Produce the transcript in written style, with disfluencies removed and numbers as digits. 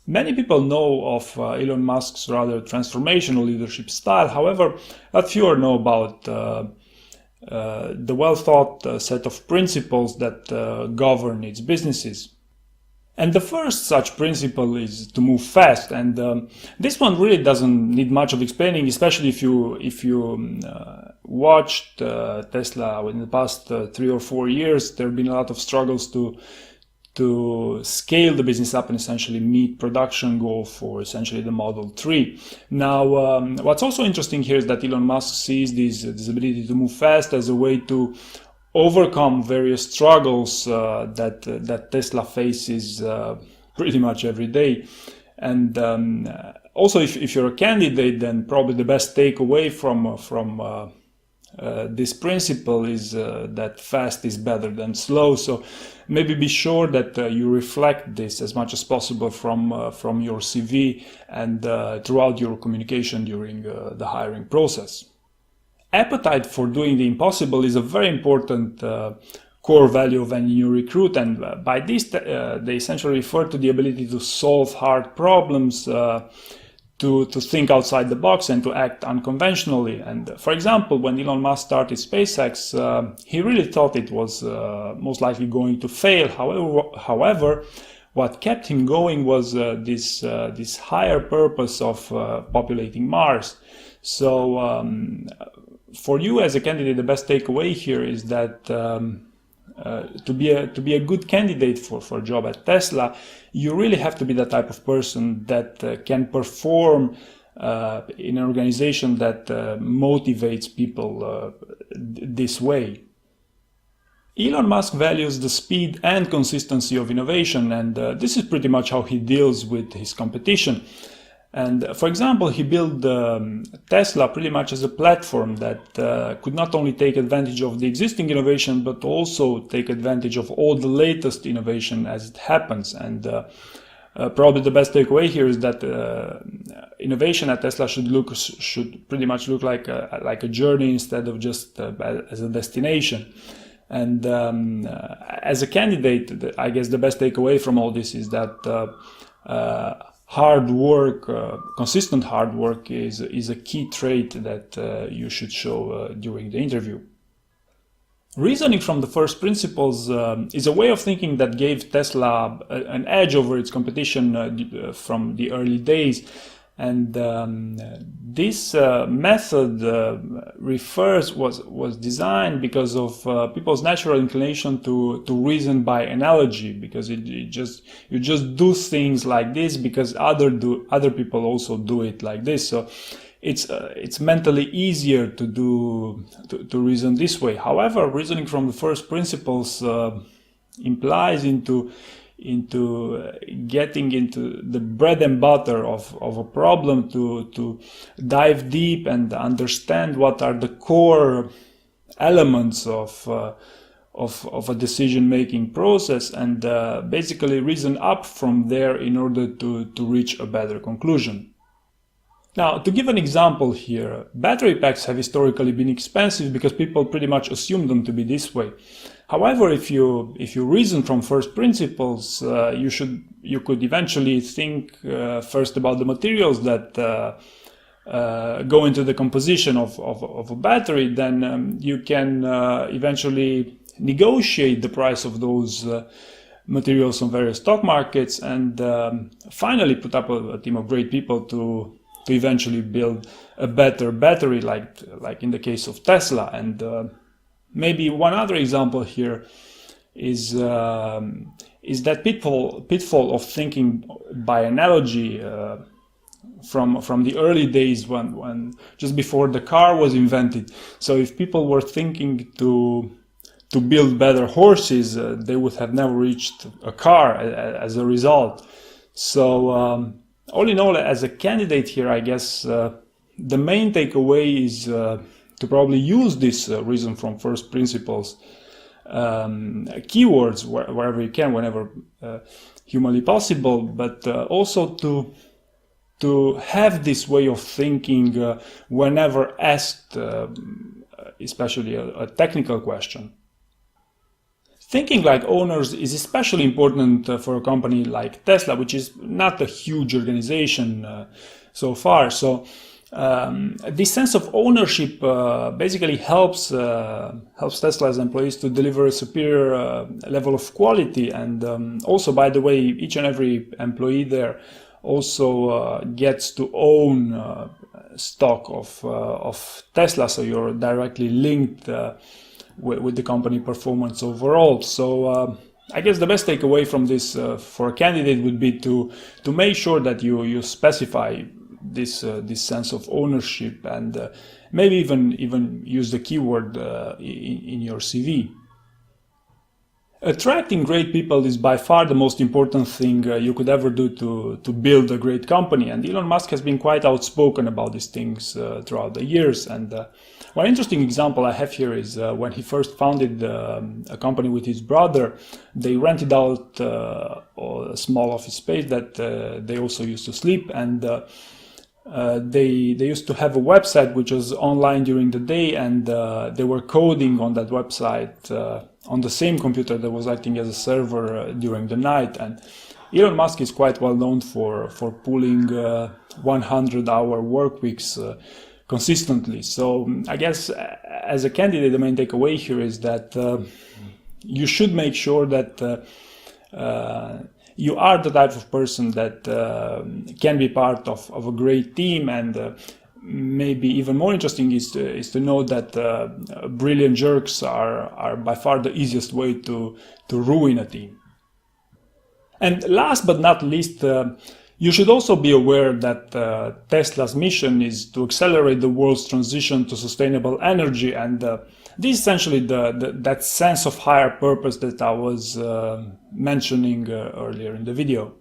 Many people know of Elon Musk's rather transformational leadership style. However, a fewer know about the well-thought set of principles that govern its businesses. And the first such principle is to move fast, and this one really doesn't need much of explaining, especially if you watched Tesla in the past 3 or 4 years. There have been a lot of struggles to scale the business up and essentially meet production goal for essentially the Model 3. Now, what's also interesting here is that Elon Musk sees this ability to move fast as a way to overcome various struggles that Tesla faces pretty much every day. And also, if you're a candidate, then probably the best takeaway from this principle is that fast is better than slow. So maybe be sure that you reflect this as much as possible from your CV and throughout your communication during the hiring process. Appetite for doing the impossible is a very important core value of any new recruit, and by this they essentially refer to the ability to solve hard problems, to think outside the box and to act unconventionally. And for example, when Elon Musk started SpaceX, he really thought it was most likely going to fail. However, what kept him going was this higher purpose of populating Mars. So for you as a candidate, the best takeaway here is that to be a good candidate for a job at Tesla, you really have to be the type of person that can perform in an organization that motivates people this way. Elon Musk values the speed and consistency of innovation, and this is pretty much how he deals with his competition. And for example, he built Tesla pretty much as a platform that could not only take advantage of the existing innovation, but also take advantage of all the latest innovation as it happens. And probably the best takeaway here is that innovation at Tesla should pretty much look like a journey instead of just as a destination. And as a candidate, I guess the best takeaway from all this is that hard work, consistent hard work is a key trait that you should show during the interview. Reasoning from the first principles is a way of thinking that gave Tesla an edge over its competition from the early days. And this method was designed because of people's natural inclination to reason by analogy, because you just do things like this because other people also do it like this. So it's mentally easier to reason this way. However, reasoning from the first principles implies into getting into the bread and butter of a problem, to dive deep and understand what are the core elements of a decision-making process, and basically reason up from there in order to reach a better conclusion. Now, to give an example here, battery packs have historically been expensive because people pretty much assume them to be this way. However, if you reason from first principles, you could eventually think first about the materials that go into the composition of a battery. Then you can eventually negotiate the price of those materials on various stock markets, and finally put up a team of great people to eventually build a better battery, like in the case of Tesla. And maybe one other example here is that pitfall of thinking by analogy from the early days when just before the car was invented. So if people were thinking to build better horses, they would have never reached a car as a result. So all in all, as a candidate here, I guess the main takeaway is to probably use this reason from first principles keywords wherever you can, whenever humanly possible, but also to have this way of thinking whenever asked, especially a technical question. Thinking like owners is especially important for a company like Tesla, which is not a huge organization so far. So this sense of ownership basically helps Tesla's employees to deliver a superior level of quality. And also, by the way, each and every employee there also gets to own stock of Tesla, so you're directly linked with the company performance overall. So I guess the best takeaway from this for a candidate would be to make sure that you specify this sense of ownership, and maybe even use the keyword in your CV. Attracting great people is by far the most important thing you could ever do to build a great company, and Elon Musk has been quite outspoken about these things throughout the years. And one interesting example I have here is when he first founded a company with his brother. They rented out a small office space that they also used to sleep, and they used to have a website which was online during the day, and they were coding on that website on the same computer that was acting as a server during the night. And Elon Musk is quite well known for pulling 100-hour work weeks consistently. So I guess as a candidate, the main takeaway here is that you should make sure that you are the type of person that can be part of a great team. And maybe even more interesting is to know that brilliant jerks are by far the easiest way to ruin a team. And last but not least, you should also be aware that Tesla's mission is to accelerate the world's transition to sustainable energy, and this is essentially that sense of higher purpose that I was mentioning earlier in the video.